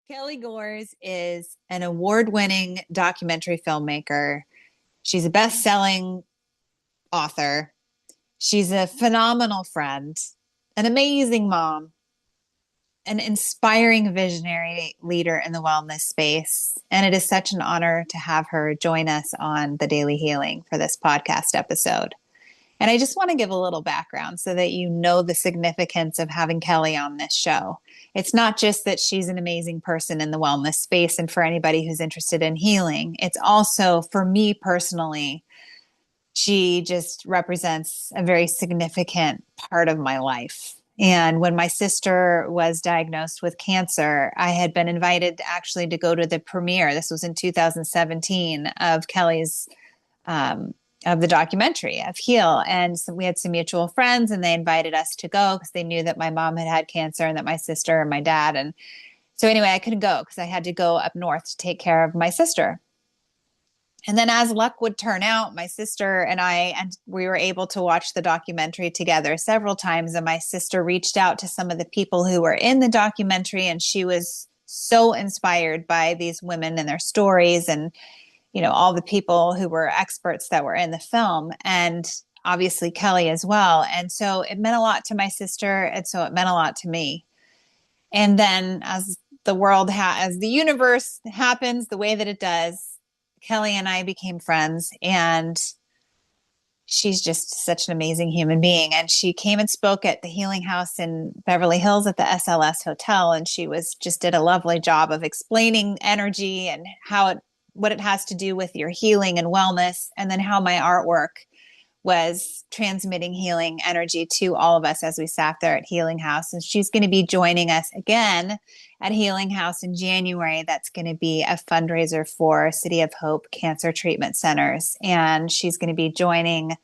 Kelly Gores is an award-winning documentary filmmaker. She's a best-selling author. She's a phenomenal friend, an amazing mom, an inspiring visionary leader in the wellness space. And it is such an honor to have her join us on The Daily Healing for this podcast episode. And I just want to give a little background so that you know the significance of having Kelly on this show. It's not just that she's an amazing person in the wellness space and for anybody who's interested in healing. It's also, for me personally, she just represents a very significant part of my life. And when my sister was diagnosed with cancer, I had been invited actually to go to the premiere. This was in 2017 of Kelly's of the documentary of Heal. And so we had some mutual friends and they invited us to go because they knew that my mom had had cancer and that my sister and my dad. And so anyway, I couldn't go because I had to go up north to take care of my sister. And then as luck would turn out, my sister and we were able to watch the documentary together several times. And my sister reached out to some of the people who were in the documentary, and she was so inspired by these women and their stories and all the people who were experts that were in the film, and obviously Kelly as well. And so it meant a lot to my sister. And so it meant a lot to me. And then as the universe happens the way that it does, Kelly and I became friends, and she's just such an amazing human being. And she came and spoke at the Healing House in Beverly Hills at the SLS Hotel. And she did a lovely job of explaining energy and what it has to do with your healing and wellness, and then how my artwork was transmitting healing energy to all of us as we sat there at Healing House. And she's going to be joining us again at Healing House in January. That's going to be a fundraiser for City of Hope Cancer Treatment Centers. And she's going to be joining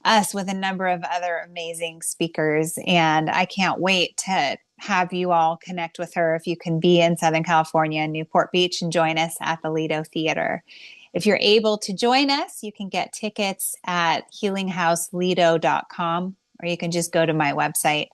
us with a number of other amazing speakers. And I can't wait to have you all connect with her if you can be in Southern California, Newport Beach, and join us at the Lido Theater. If you're able to join us, you can get tickets at healinghouselido.com, or you can just go to my website,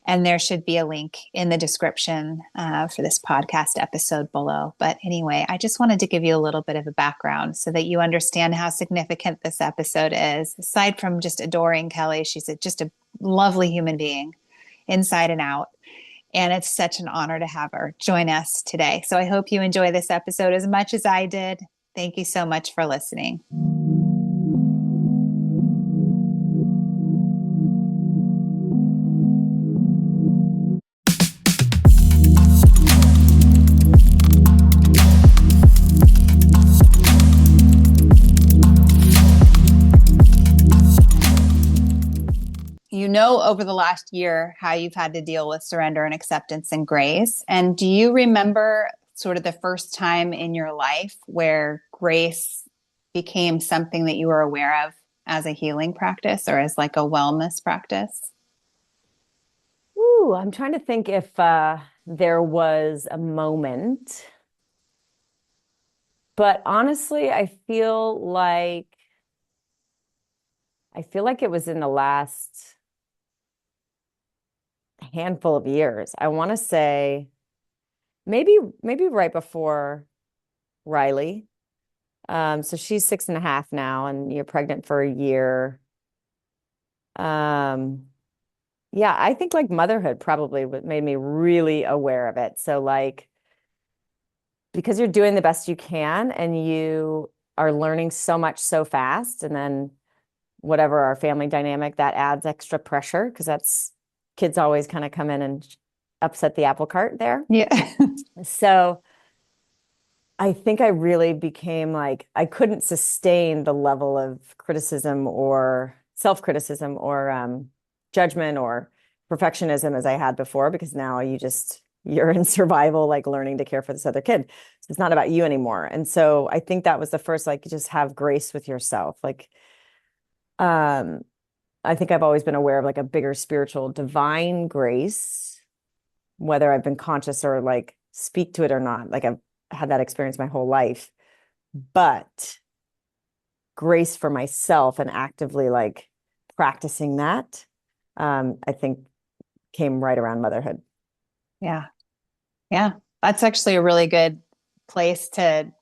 and there should be a link in the description for this podcast episode below. But anyway, I just wanted to give you a little bit of a background so that you understand how significant this episode is. Aside from just adoring Kelly, she's just a lovely human being inside and out. And it's such an honor to have her join us today. So I hope you enjoy this episode as much as I did. Thank you so much for listening. Over the last year, how you've had to deal with surrender and acceptance and grace. And do you remember sort of the first time in your life where grace became something that you were aware of as a healing practice or as like a wellness practice? Ooh, I'm trying to think if there was a moment. But honestly, I feel like it was in the last handful of years. I want to say maybe right before Riley. So she's 6.5 now, and you're pregnant for a year. Yeah, I think like motherhood probably made me really aware of it. So like, because you're doing the best you can and you are learning so much so fast, and then whatever our family dynamic, that adds extra pressure because kids always kind of come in and upset the apple cart there. Yeah. So I think I really became like, I couldn't sustain the level of criticism or self-criticism or judgment or perfectionism as I had before, because now you're in survival, like learning to care for this other kid. So it's not about you anymore. And so I think that was the first, like, just have grace with yourself. Like, I think I've always been aware of like a bigger spiritual divine grace, whether I've been conscious or like speak to it or not. Like I've had that experience my whole life, but grace for myself and actively like practicing that, I think came right around motherhood. Yeah. Yeah. That's actually a really good place to,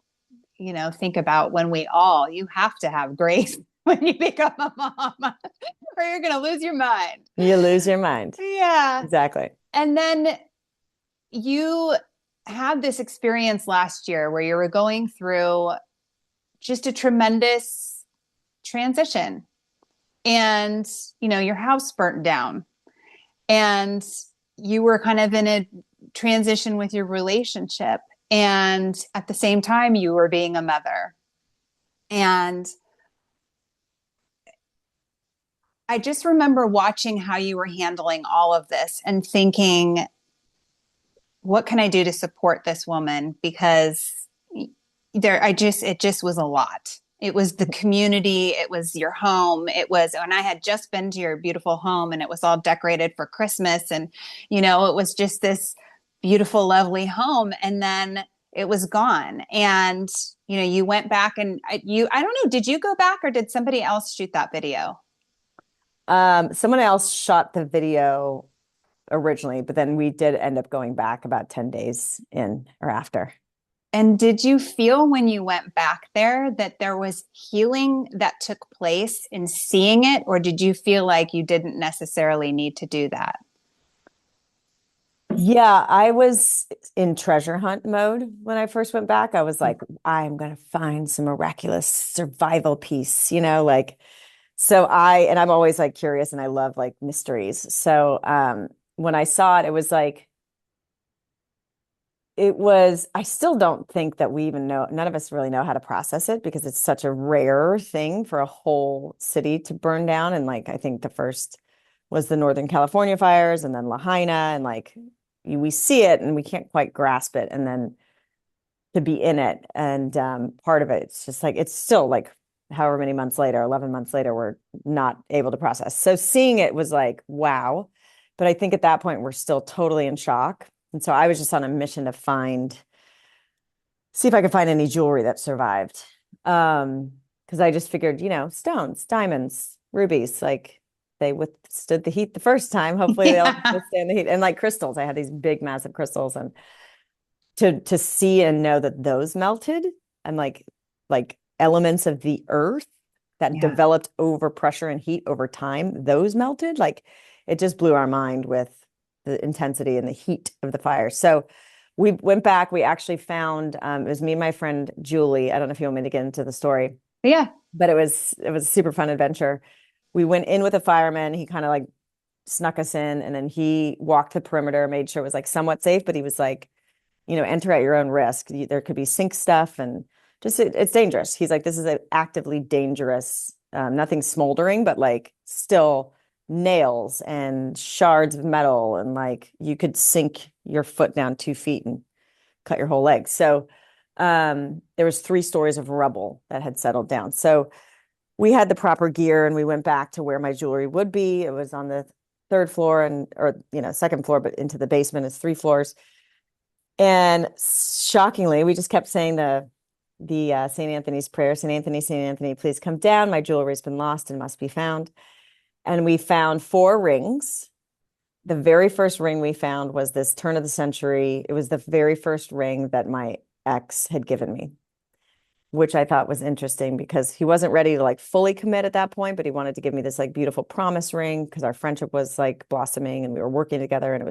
think about when you have to have grace when you become a mom or you're going to lose your mind. You lose your mind. Yeah. Exactly. And then you had this experience last year where you were going through just a tremendous transition and, your house burnt down and you were kind of in a transition with your relationship. And at the same time, you were being a mother. And I just remember watching how you were handling all of this and thinking, what can I do to support this woman? Because it just was a lot. It was the community, it was your home, it was, and I had just been to your beautiful home and it was all decorated for Christmas. And, it was just this beautiful, lovely home. And then it was gone. And, you went back and I don't know, did you go back or did somebody else shoot that video? Someone else shot the video originally, but then we did end up going back about 10 days in or after. And did you feel when you went back there that there was healing that took place in seeing it, or did you feel like you didn't necessarily need to do that? Yeah, I was in treasure hunt mode when I first went back. I was like, I'm going to find some miraculous survival piece, like, and I'm always like curious and I love like mysteries. So, when I saw it, it was like, I still don't think that we even know, none of us really know how to process it because it's such a rare thing for a whole city to burn down. And like, I think the first was the Northern California fires and then Lahaina, and like we see it and we can't quite grasp it. And then to be in it. And part of it, it's just like, it's still like however many months later, 11 months later, we're not able to process. So seeing it was like, wow. But I think at that point, we're still totally in shock. And so I was just on a mission to see if I could find any jewelry that survived. Because I just figured, stones, diamonds, rubies, like they withstood the heat the first time. Hopefully they'll Yeah. withstand the heat. And like crystals, I had these big, massive crystals, and to see and know that those melted and like elements of the earth that Yeah. developed over pressure and heat over time, those melted. Like it just blew our mind with the intensity and the heat of the fire. So we went back. We actually found it was me and my friend Julie. I don't know if you want me to get into the story, Yeah. but it was a super fun adventure. We went in with a fireman. He kind of like snuck us in, and then he walked the perimeter, made sure it was like somewhat safe, but he was like, enter at your own risk. There could be sink stuff and just it's dangerous. He's like, this is an actively dangerous, nothing smoldering, but like still nails and shards of metal. And like you could sink your foot down 2 feet and cut your whole leg. So there was 3 stories of rubble that had settled down. So we had the proper gear and we went back to where my jewelry would be. It was on the third floor or second floor, but into the basement is 3 floors. And shockingly, we just kept saying the St. Anthony's prayer, St. Anthony, please come down. My jewelry's been lost and must be found. And we found 4 rings. The very first ring we found was this turn of the century. It was the very first ring that my ex had given me, which I thought was interesting because he wasn't ready to like fully commit at that point, but he wanted to give me this like beautiful promise ring because our friendship was like blossoming and we were working together, and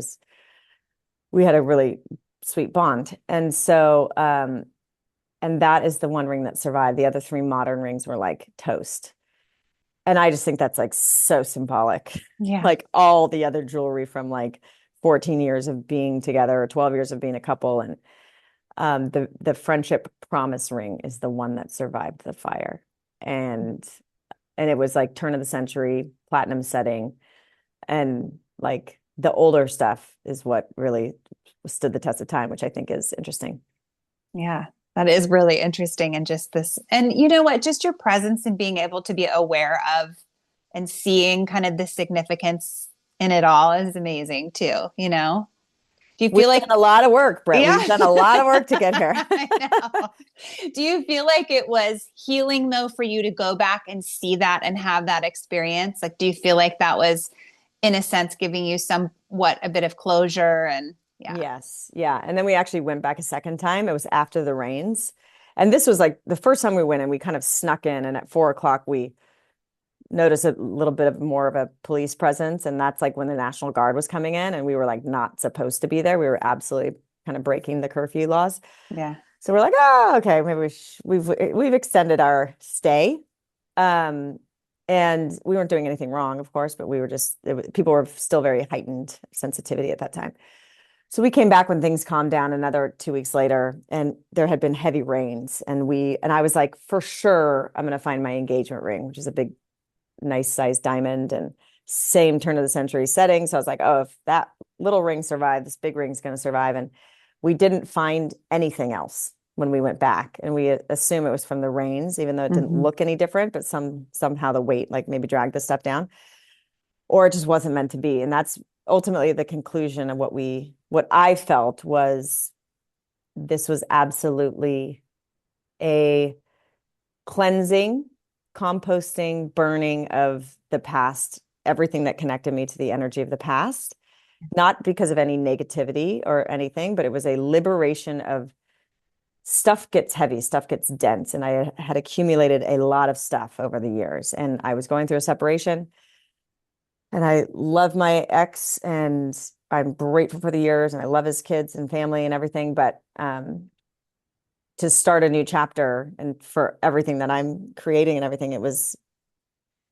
we had a really sweet bond. And so, and that is the one ring that survived. The other 3 modern rings were like toast. And I just think that's like so symbolic. Yeah. Like all the other jewelry from like 14 years of being together or 12 years of being a couple. And the friendship promise ring is the one that survived the fire. And it was like turn of the century, platinum setting. And like the older stuff is what really stood the test of time, which I think is interesting. Yeah. That is really interesting. And just this, and you know what, just your presence and being able to be aware of and seeing kind of the significance in it all is amazing too. Do you We've feel like, done a lot of work, Brett. yeah, We've done a lot of work to get here. I know. Do you feel like it was healing though for you to go back and see that and have that experience? Like, do you feel like that was in a sense giving you somewhat a bit of closure and Yeah. Yes. Yeah. And then we actually went back a second time. It was after the rains. And this was like the first time we went and we kind of snuck in. And at 4 o'clock, we noticed a little bit of more of a police presence. And that's like when the National Guard was coming in and we were like not supposed to be there. We were absolutely kind of breaking the curfew laws. Yeah. So we're like, oh, okay, maybe we've extended our stay. Um, and we weren't doing anything wrong, of course, but we were just people were still very heightened sensitivity at that time. So we came back when things calmed down another 2 weeks later, and there had been heavy rains. And I was like, for sure, I'm going to find my engagement ring, which is a big, nice sized diamond and same turn of the century setting. So I was like, oh, if that little ring survived, this big ring's going to survive. And we didn't find anything else when we went back. And we assume it was from the rains, even though it didn't Hmm. look any different, but somehow the weight like maybe dragged the stuff down, or it just wasn't meant to be. And that's ultimately the conclusion of what I felt was this was absolutely a cleansing, composting, burning of the past, everything that connected me to the energy of the past, not because of any negativity or anything, but it was a liberation of stuff gets heavy, stuff gets dense. And I had accumulated a lot of stuff over the years. And I was going through a separation. And I love my ex and I'm grateful for the years and I love his kids and family and everything. But to start a new chapter and for everything that I'm creating and everything, it was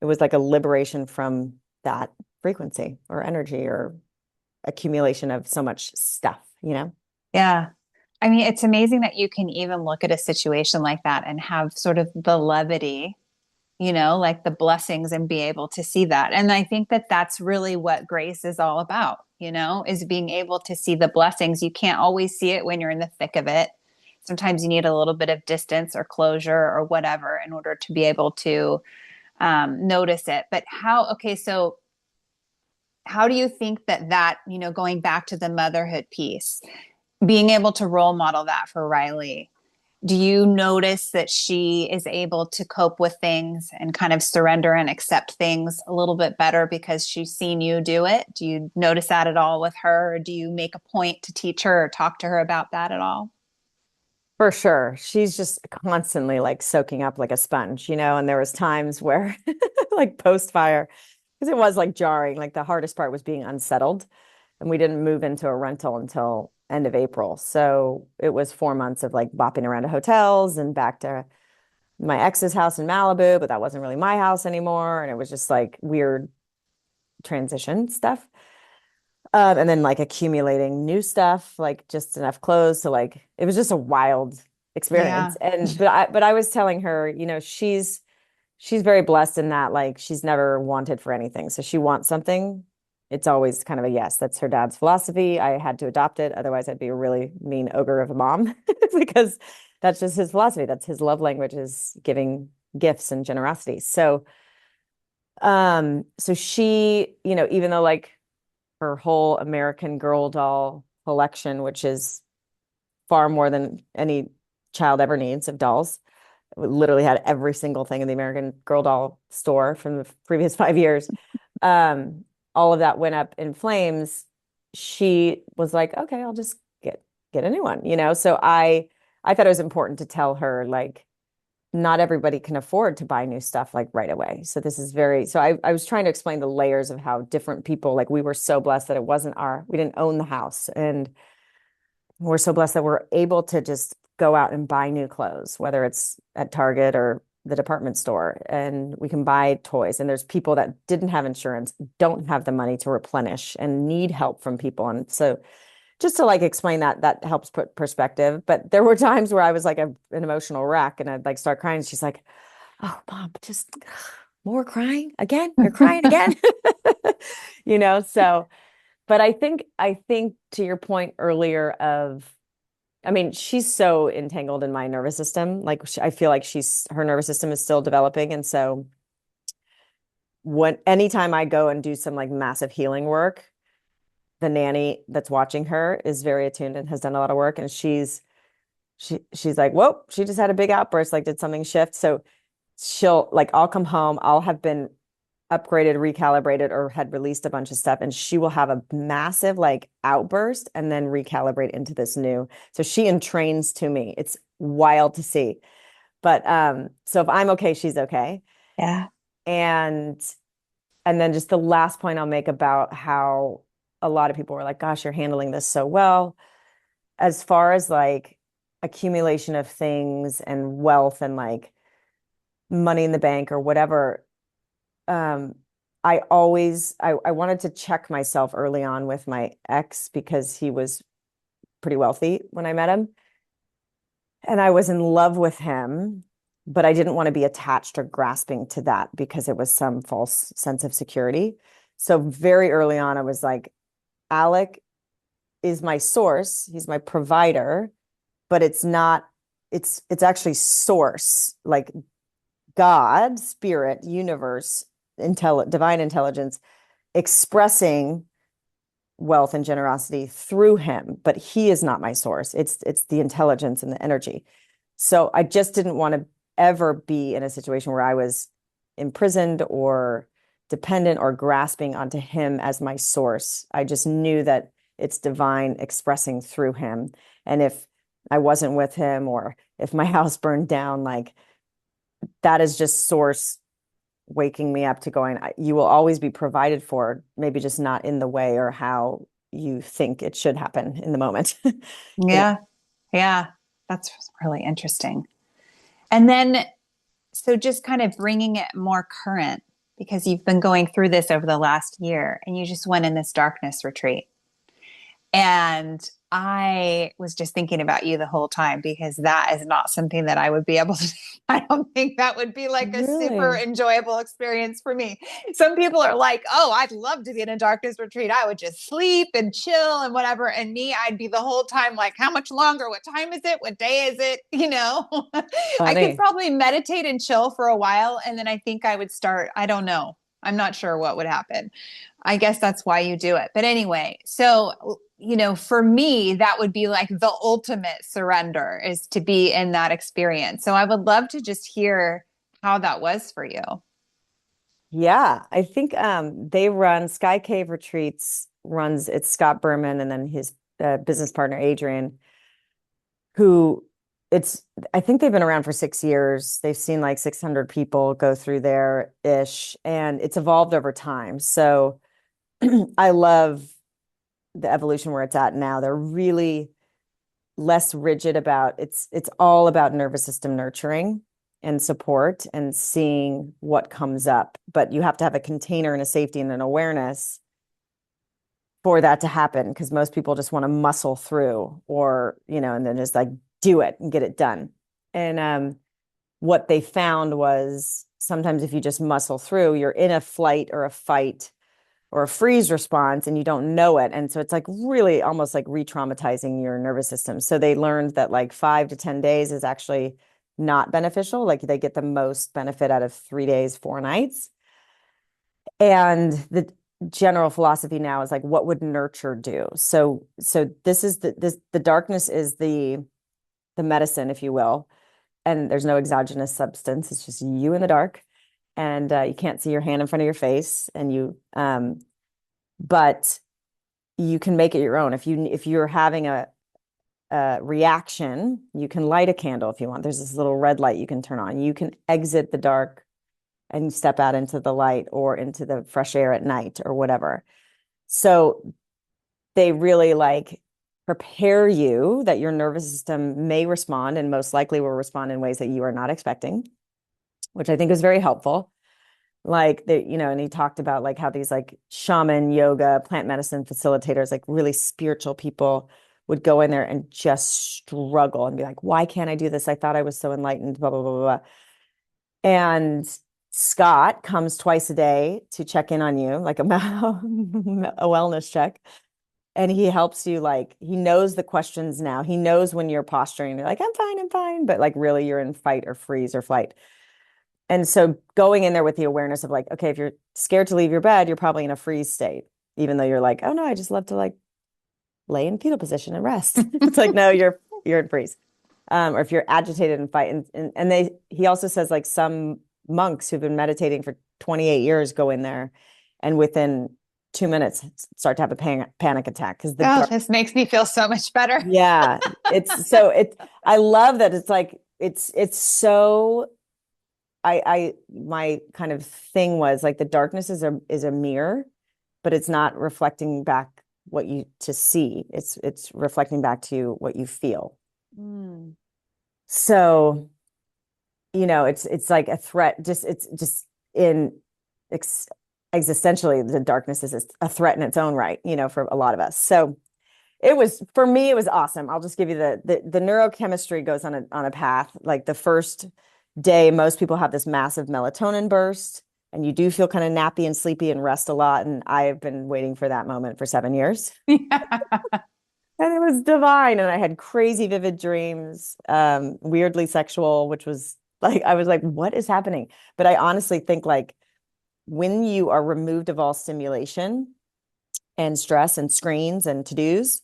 like a liberation from that frequency or energy or accumulation of so much stuff, you know? Yeah. I mean, it's amazing that you can even look at a situation like that and have sort of the levity, like the blessings and be able to see that. And I think that that's really what grace is all about, is being able to see the blessings. You can't always see it when you're in the thick of it. Sometimes you need a little bit of distance or closure or whatever in order to be able to notice it. But okay, so how do you think that, going back to the motherhood piece, being able to role model that for Riley, do you notice that she is able to cope with things and kind of surrender and accept things a little bit better because she's seen you do it? Do you notice that at all with her? Or do you make a point to teach her or talk to her about that at all? For sure. She's just constantly like soaking up like a sponge, and there was times where like post fire, because it was like jarring, like the hardest part was being unsettled. And we didn't move into a rental until end of April. So it was 4 months of like bopping around to hotels and back to my ex's house in Malibu, but that wasn't really my house anymore. And it was just like weird transition stuff. And then like accumulating new stuff, like just enough clothes to like it was just a wild Yeah. experience. And but I was telling her, she's very blessed in that like she's never wanted for anything. So she wants something, it's always kind of a yes. That's her dad's philosophy. I had to adopt it. Otherwise, I'd be a really mean ogre of a mom because that's just his philosophy. That's his love language is giving gifts and generosity. So she, even though like her whole American Girl doll collection, which is far more than any child ever needs of dolls. We literally had every single thing in the American Girl doll store from the previous 5 years. All of that went up in flames. She was like, okay, I'll just get a new one. So I thought it was important to tell her like not everybody can afford to buy new stuff like right away. So this is so I was trying to explain the layers of how different people, like we were so blessed that we didn't own the house. And we're so blessed that we're able to just go out and buy new clothes, whether it's at Target or the department store, and we can buy toys. And there's people that didn't have insurance, don't have the money to replenish and need help from people. And so just to like explain that helps put perspective. But there were times where I was like an emotional wreck and I'd like start crying. She's like, oh, Mom, just more crying again. You're crying again. So, but I think to your point earlier I mean, she's so entangled in my nervous system. Like I feel like her nervous system is still developing. And so anytime I go and do some like massive healing work, the nanny that's watching her is very attuned and has done a lot of work. And she's like, whoa, she just had a big outburst, like did something shift. So I'll come home, I'll have been upgraded, recalibrated, or had released a bunch of stuff, and she will have a massive like outburst and then recalibrate into this new. So she entrains to me. It's wild to see. But so if I'm okay, she's okay. Yeah. And and then just the last point I'll make about how a lot of people were like, gosh, you're handling this so well. As far as like accumulation of things and wealth and like money in the bank or whatever, um, I wanted to check myself early on with my ex because he was pretty wealthy when I met him. And I was in love with him, but I didn't want to be attached or grasping to that because it was some false sense of security. So very early on, I was like, Alec is my source. He's my provider, but it's not, it's actually source, like God, spirit, universe, divine intelligence expressing wealth and generosity through him, but he is not my source. It's the intelligence and the energy. So I just didn't want to ever be in a situation where I was imprisoned or dependent or grasping onto him as my source. I just knew that it's divine expressing through him. And if I wasn't with him or if my house burned down, like that is just source waking me up to going, you will always be provided for, maybe just not in the way or how you think it should happen in the moment. You know, Yeah. Yeah. That's really interesting. And then, so just kind of bringing it more current because you've been going through this over the last year and you just went in this darkness retreat. And I was just thinking about you the whole time because that is not something that I would be able to. I don't think that would be like a super really enjoyable experience for me. Some people are like, oh, I'd love to be in a darkness retreat. I would just sleep and chill and whatever. And me, I'd be the whole time like, how much longer? What time is it? What day is it? I could funny. probably meditate and chill for a while. And then I think I would start, I don't know. I'm not sure what would happen. I guess that's why you do it. But anyway, so, for me, that would be like the ultimate surrender is to be in that experience. So I would love to just hear how that was for you. Yeah, I think they run Sky Cave Retreats runs it's Scott Berman and then his business partner Adrian, who it's I think they've been around for 6 years. They've seen like 600 people go through there ish, and it's evolved over time. So I love the evolution where it's at now. They're really less rigid about it's all about nervous system nurturing and support and seeing what comes up. But you have to have a container and a safety and an awareness for that to happen because most people just want to muscle through or, and then just like do it and get it done. And what they found was sometimes if you just muscle through, you're in a flight or a fight or a freeze response and you don't know it. And so it's like really almost like re-traumatizing your nervous system. So they learned that like 5 to 10 days is actually not beneficial. Like they get the most benefit out of 3 days, 4 nights. And the general philosophy now is like, what would nurture do? So this is the darkness is the medicine, if you will. And there's no exogenous substance. It's just you in the dark. And you can't see your hand in front of your face. And but you can make it your own. If you're having a reaction, you can light a candle if you want. There's this little red light you can turn on. You can exit the dark and step out into the light or into the fresh air at night or whatever. So they really like prepare you that your nervous system may respond and most likely will respond in ways that you are not expecting, which I think is very helpful. Like and he talked about like how these like shaman yoga, plant medicine facilitators, like really spiritual people would go in there and just struggle and be like, why can't I do this? I thought I was so enlightened, blah, blah, blah, blah. And Scott comes twice a day to check in on you, like a wellness check. And he helps you, like, he knows the questions now. He knows when you're posturing. You're like, I'm fine, I'm fine. But like, really, you're in fight or freeze or flight. And so going in there with the awareness of like, okay, if you're scared to leave your bed, you're probably in a freeze state, even though you're like, oh no, I just love to like lay in fetal position and rest. It's like, no, you're in freeze. Or if you're agitated and fight. And he also says like some monks who've been meditating for 28 years go in there and within 2 minutes start to have a panic attack because the Oh, dark. this makes me feel so much better. Yeah, I love that it's like it's so my kind of thing was like the darkness is a mirror, but it's not reflecting back what you to see. It's reflecting back to you what you feel. Mm. So, it's like a threat. It's just in ex existentially, the darkness is a threat in its own right, for a lot of us. So for me, it was awesome. I'll just give you the neurochemistry goes on a path. Like the first day, most people have this massive melatonin burst, and you do feel kind of nappy and sleepy and rest a lot. And I've been waiting for that moment for 7 years. Yeah. And it was divine. And I had crazy vivid dreams, weirdly sexual, which was like, I was like, what is happening? But I honestly think like when you are removed of all stimulation and stress and screens and to-dos,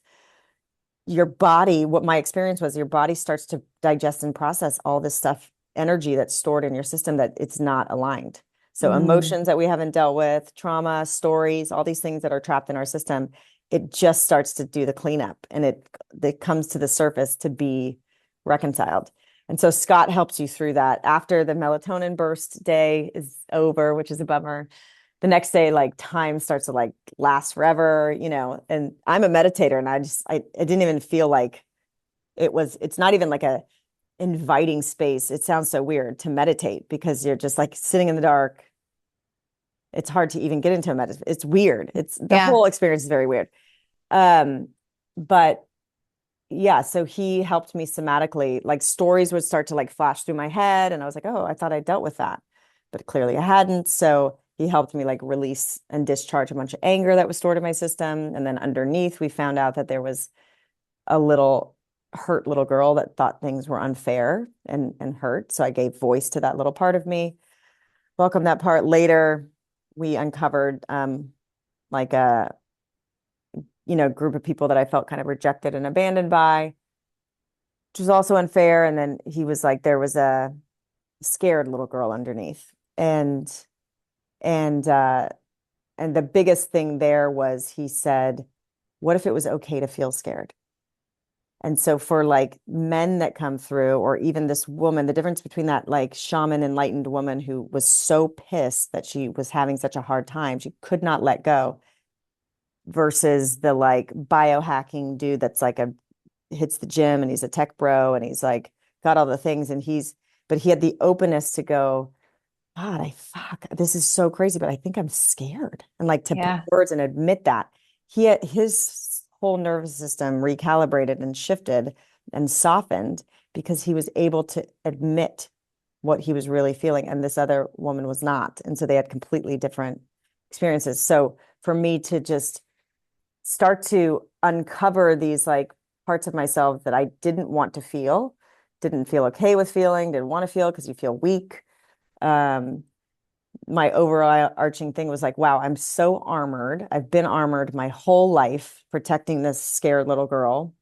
your body, what my experience was, your body starts to digest and process all this stuff, energy that's stored in your system that it's not aligned. So Mm. emotions that we haven't dealt with, trauma, stories, all these things that are trapped in our system, it just starts to do the cleanup and it comes to the surface to be reconciled. And so Scott helps you through that. After the melatonin burst day is over, which is a bummer, the next day, like time starts to like last forever, and I'm a meditator and I didn't even feel like it's not even like a inviting space. It sounds so weird to meditate because you're just like sitting in the dark. It's hard to even get into a meditation. It's weird. It's the Yeah. whole experience is very weird. Um, but yeah, so he helped me somatically, like stories would start to like flash through my head. And I was like, oh, I thought I dealt with that, but clearly I hadn't. So he helped me like release and discharge a bunch of anger that was stored in my system. And then underneath, we found out that there was a little hurt little girl that thought things were unfair and hurt. So I gave voice to that little part of me, welcomed that part. Later, we uncovered like a group of people that I felt kind of rejected and abandoned by, which was also unfair. And then he was like, there was a scared little girl underneath. And and the biggest thing there was he said, what if it was okay to feel scared? And so for like men that come through, or even this woman, the difference between that like shaman enlightened woman who was so pissed that she was having such a hard time, she could not let go, versus the like biohacking dude that's like hits the gym and he's a tech bro and he's like got all the things and but he had the openness to go, God, this is so crazy, but I think I'm scared. And like to put Yeah. words and admit that his whole nervous system recalibrated and shifted and softened because he was able to admit what he was really feeling. And this other woman was not. And so they had completely different experiences. So for me to just start to uncover these like parts of myself that I didn't want to feel, didn't feel okay with feeling, didn't want to feel because you feel weak. My overarching thing was like, wow, I'm so armored. I've been armored my whole life protecting this scared little girl.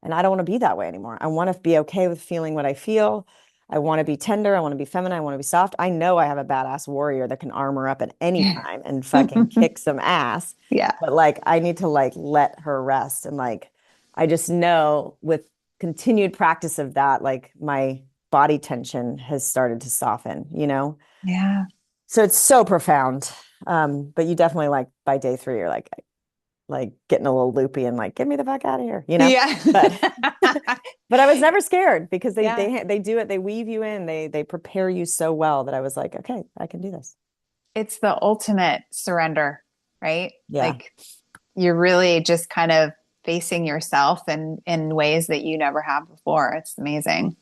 And I don't want to be that way anymore. I want to be okay with feeling what I feel. I want to be tender. I want to be feminine. I want to be soft. I know I have a badass warrior that can armor up at any time and fucking kick some ass. Yeah. But like, I need to like let her rest. And like, I just know with continued practice of that, like my body tension has started to soften. Yeah. So it's so profound. But you definitely like by day 3, you're like getting a little loopy and like, get me the fuck out of here. Yeah. But but I was never scared because they Yeah. they they do it. They weave you in. They prepare you so well that I was like, okay, I can do this. It's the ultimate surrender, right? Yeah. Like you're really just kind of facing yourself in ways that you never have before. It's amazing.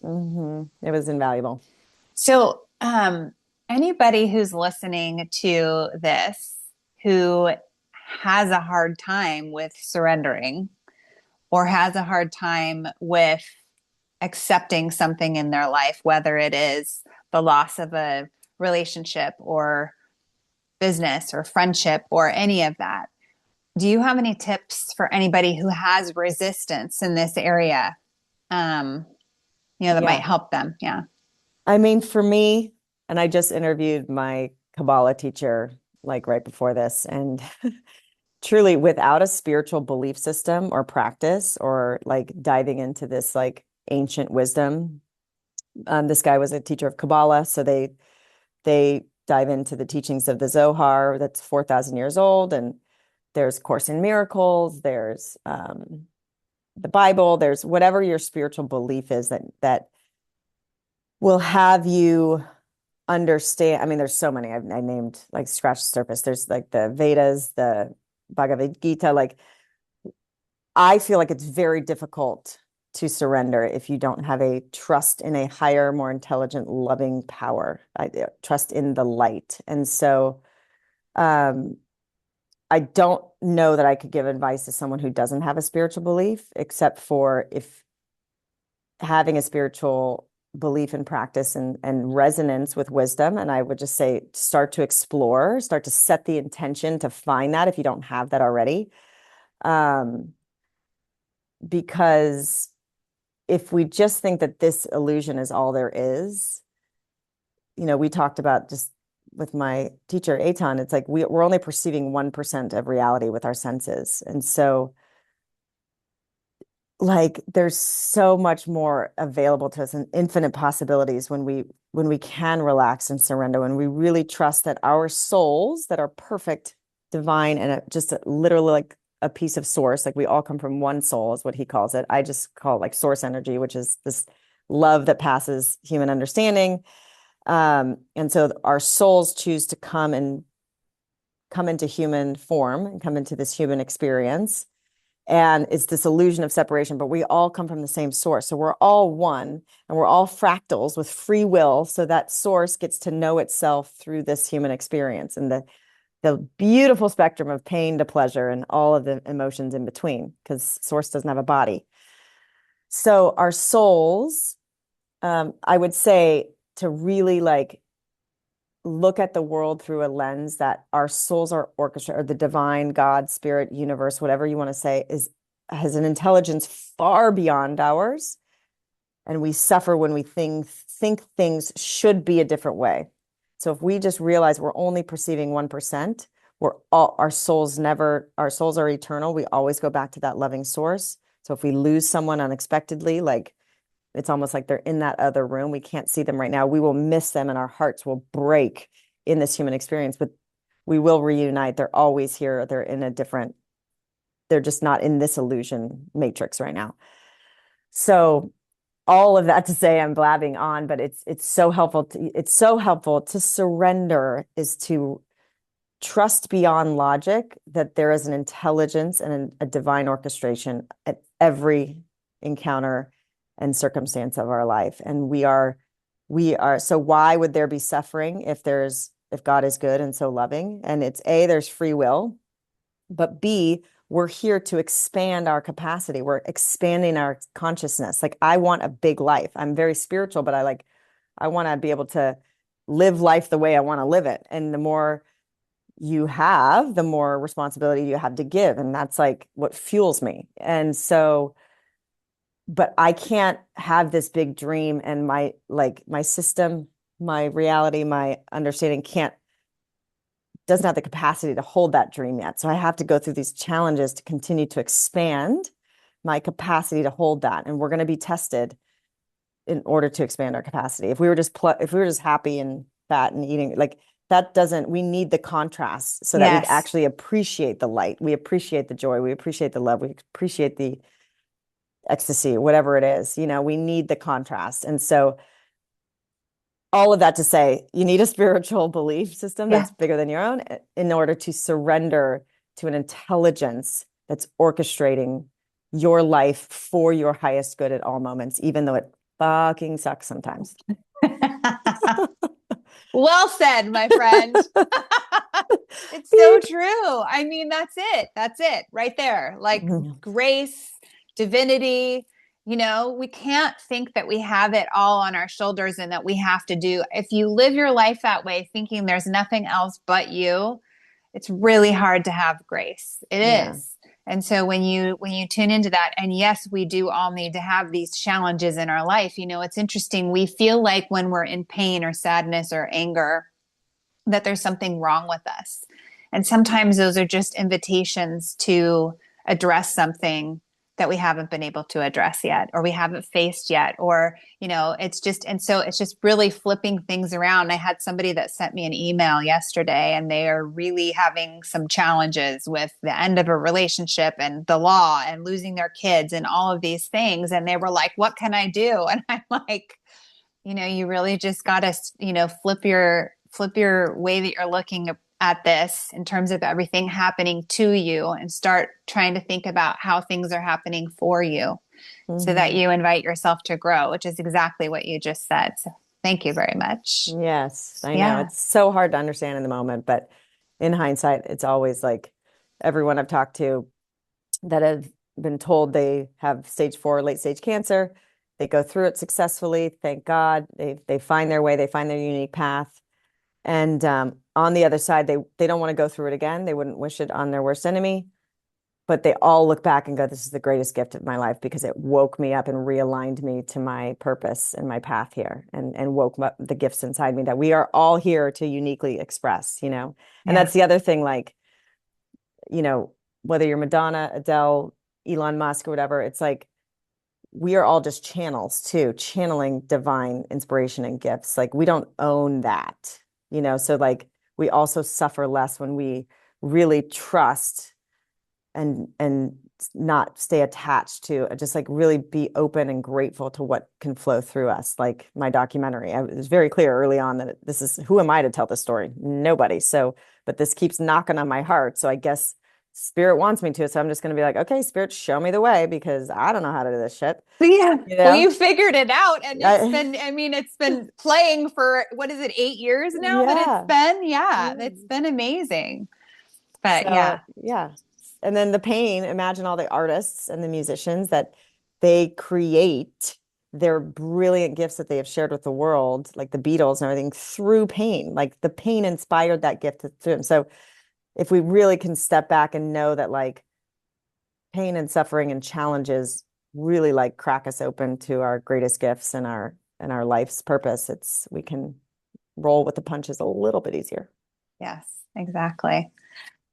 It was invaluable. So, anybody who's listening to this who has a hard time with surrendering or has a hard time with accepting something in their life, whether it is the loss of a relationship or business or friendship or any of that, do you have any tips for anybody who has resistance in this area? Um, that Yeah. might help them. Yeah. I mean, for me, and I just interviewed my Kabbalah teacher like right before this. And truly, without a spiritual belief system or practice or like diving into this like ancient wisdom, this guy was a teacher of Kabbalah. So they dive into the teachings of the Zohar that's 4,000 years old. And there's Course in Miracles, there's the Bible, there's whatever your spiritual belief is that will have you understand. I mean, there's so many. I named like scratch the surface. There's like the Vedas, the Bhagavad Gita. Like, I feel like it's very difficult to surrender if you don't have a trust in a higher, more intelligent, loving power. I trust in the light. And so I don't know that I could give advice to someone who doesn't have a spiritual belief, except for if having a spiritual belief and practice and resonance with wisdom. And I would just say, start to explore, start to set the intention to find that if you don't have that already. Because if we just think that this illusion is all there is, we talked about just with my teacher, Eitan, it's like we're only perceiving 1% of reality with our senses. And so like there's so much more available to us and infinite possibilities when we can relax and surrender, when we really trust that our souls that are perfect, divine, and just literally like a piece of source, like we all come from one soul is what he calls it. I just call it like source energy, which is this love that passes human understanding. And so our souls choose to come into human form and come into this human experience. And it's this illusion of separation, but we all come from the same source. So we're all one and we're all fractals with free will. So that source gets to know itself through this human experience and the beautiful spectrum of pain to pleasure and all of the emotions in between, because source doesn't have a body. So our souls, I would say to really like look at the world through a lens that our souls are orchestrated, or the divine, God, spirit, universe, whatever you want to say, has an intelligence far beyond ours. And we suffer when we think things should be a different way. So if we just realize we're only perceiving 1%, our souls are eternal. We always go back to that loving source. So if we lose someone unexpectedly, like it's almost like they're in that other room. We can't see them right now. We will miss them and our hearts will break in this human experience, but we will reunite. They're always here. They're just not in this illusion matrix right now. So all of that to say, I'm blabbing on, but it's so helpful to surrender, is to trust beyond logic that there is an intelligence and a divine orchestration at every encounter and circumstance of our life. And we are, so why would there be suffering if God is good and so loving? And it's A, there's free will, but B, we're here to expand our capacity. We're expanding our consciousness. Like, I want a big life. I'm very spiritual, but I want to be able to live life the way I want to live it. And the more you have, the more responsibility you have to give. And that's like what fuels me. And so, but I can't have this big dream and my system, my reality, my understanding doesn't have the capacity to hold that dream yet. So I have to go through these challenges to continue to expand my capacity to hold that. And we're going to be tested in order to expand our capacity. If we were just happy and fat and eating, like that we need the contrast so that we actually appreciate the light. We appreciate the joy. We appreciate the love. We appreciate the ecstasy, whatever it is, we need the contrast. And so all of that to say, you need a spiritual belief system that's bigger than your own in order to surrender to an intelligence that's orchestrating your life for your highest good at all moments, even though it fucking sucks sometimes. Well said, my friend. It's so true. I mean, that's it. That's it right there. Like grace, divinity, we can't think that we have it all on our shoulders and that we have to do. If you live your life that way, thinking there's nothing else but you, it's really hard to have grace. It is. And so when you tune into that, and yes, we do all need to have these challenges in our life. It's interesting. We feel like when we're in pain or sadness or anger, that there's something wrong with us. And sometimes those are just invitations to address something that we haven't been able to address yet, or we haven't faced yet, or, it's just, and so it's just really flipping things around. I had somebody that sent me an email yesterday, and they are really having some challenges with the end of a relationship and the law and losing their kids and all of these things. And they were like, what can I do? And I'm like, you really just got to, flip your way that you're looking at this in terms of everything happening to you, and start trying to think about how things are happening for you, so that Mhm. you invite yourself to grow, which is exactly what you just said. So thank you very much. Yes, I know. Yeah. It's so hard to understand in the moment, but in hindsight, it's always like everyone I've talked to that have been told they have stage 4 late stage cancer, they go through it successfully. Thank God. They find their way, they find their unique path. And on the other side, they don't want to go through it again. They wouldn't wish it on their worst enemy. But they all look back and go, this is the greatest gift of my life, because it woke me up and realigned me to my purpose and my path here, and woke up the gifts inside me that we are all here to uniquely express, And Yeah. that's the other thing, like, you know, whether you're Madonna, Adele, Elon Musk, or whatever, it's like we are all just channels too, channeling divine inspiration and gifts. Like we don't own that, so like we also suffer less when we really trust and not stay attached to, just like really be open and grateful to what can flow through us. Like my documentary, I was very clear early on that this is, who am I to tell this story? Nobody. So, but this keeps knocking on my heart. So I guess spirit wants me to. So I'm just going to be like, okay, spirit, show me the way, because I don't know how to do this shit. Yeah. You Well, know? you figured it out, and I, it's been playing for, what is it, 8 years now that it's yeah. been? Yeah, Yeah. it's been amazing. But So yeah, yeah. And then the pain, imagine all the artists and the musicians that they create their brilliant gifts that they have shared with the world, like the Beatles and everything, through pain. Like the pain inspired that gift to them. So if we really can step back and know that like pain and suffering and challenges really like crack us open to our greatest gifts and our life's purpose, we can roll with the punches a little bit easier. yes, exactly.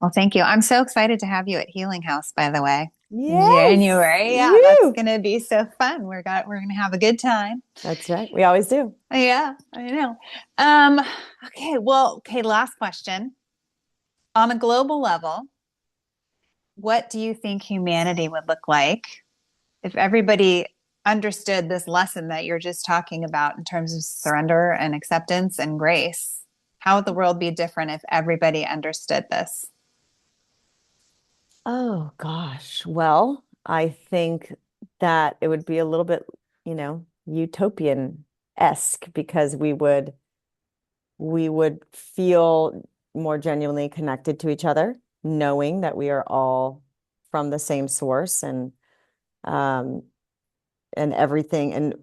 Well, thank you. I'm so excited to have you at Healing House, by the way, in Yes. January. Yeah, that's Woo. going to be so fun. We're going to have a good time. That's right. We always do. Yeah, I know. Um, okay, well, okay, last question. On a global level, what do you think humanity would look like if everybody understood this lesson that you're just talking about in terms of surrender and acceptance and grace? How would the world be different if everybody understood this? Oh gosh. Well, I think that it would be a little bit, utopian-esque, because we would feel more genuinely connected to each other, knowing that we are all from the same source, um and everything. And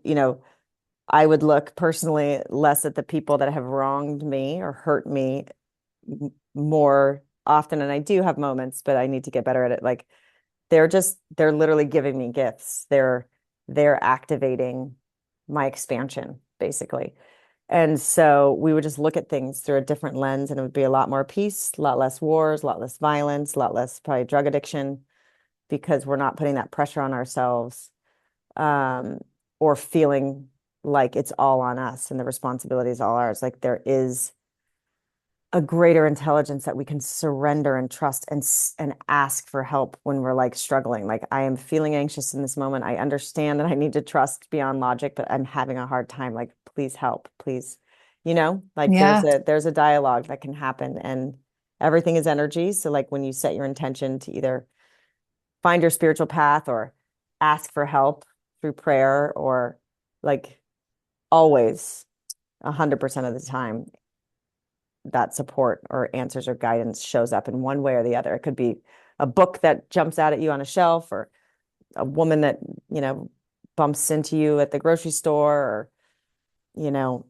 I would look personally less at the people that have wronged me or hurt me more often. And I do have moments, but I need to get better at it. Like they're literally giving me gifts. They're activating my expansion, basically. And so we would just look at things through a different lens, and it would be a lot more peace, a lot less wars, a lot less violence, a lot less probably drug addiction, because we're not putting that pressure on ourselves, um, or feeling like it's all on us and the responsibility is all ours. Like there is a greater intelligence that we can surrender and trust, and ask for help when we're like struggling. Like I am feeling anxious in this moment. I understand that I need to trust beyond logic, but I'm having a hard time. Like, please help, please. Like Yeah. there's a dialogue that can happen, and everything is energy. So like when you set your intention to either find your spiritual path or ask for help through prayer, or like always 100% of the time, that support or answers or guidance shows up in one way or the other. It could be a book that jumps out at you on a shelf, or a woman that, you know, bumps into you at the grocery store, or, you know,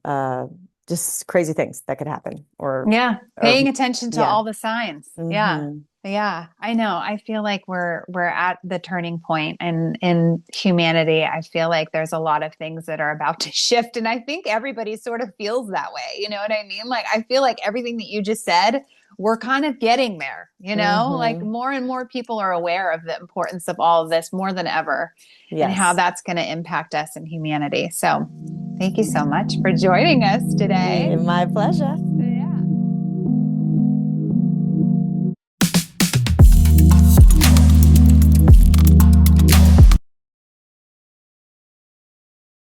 just crazy things that could happen, or, Yeah. or Paying attention to yeah. all the signs. Yeah. Hmm. Yeah, I know. I feel like we're at the turning point in humanity. I feel like there's a lot of things that are about to shift, and I think everybody sort of feels that way. You know what I mean? Like I feel like everything that you just said, we're kind of getting there, you know? Like Hmm. more and more people are aware of the importance of all of this more than ever and how Yes. that's going to impact us in humanity. So, thank you so much for joining us today. My pleasure.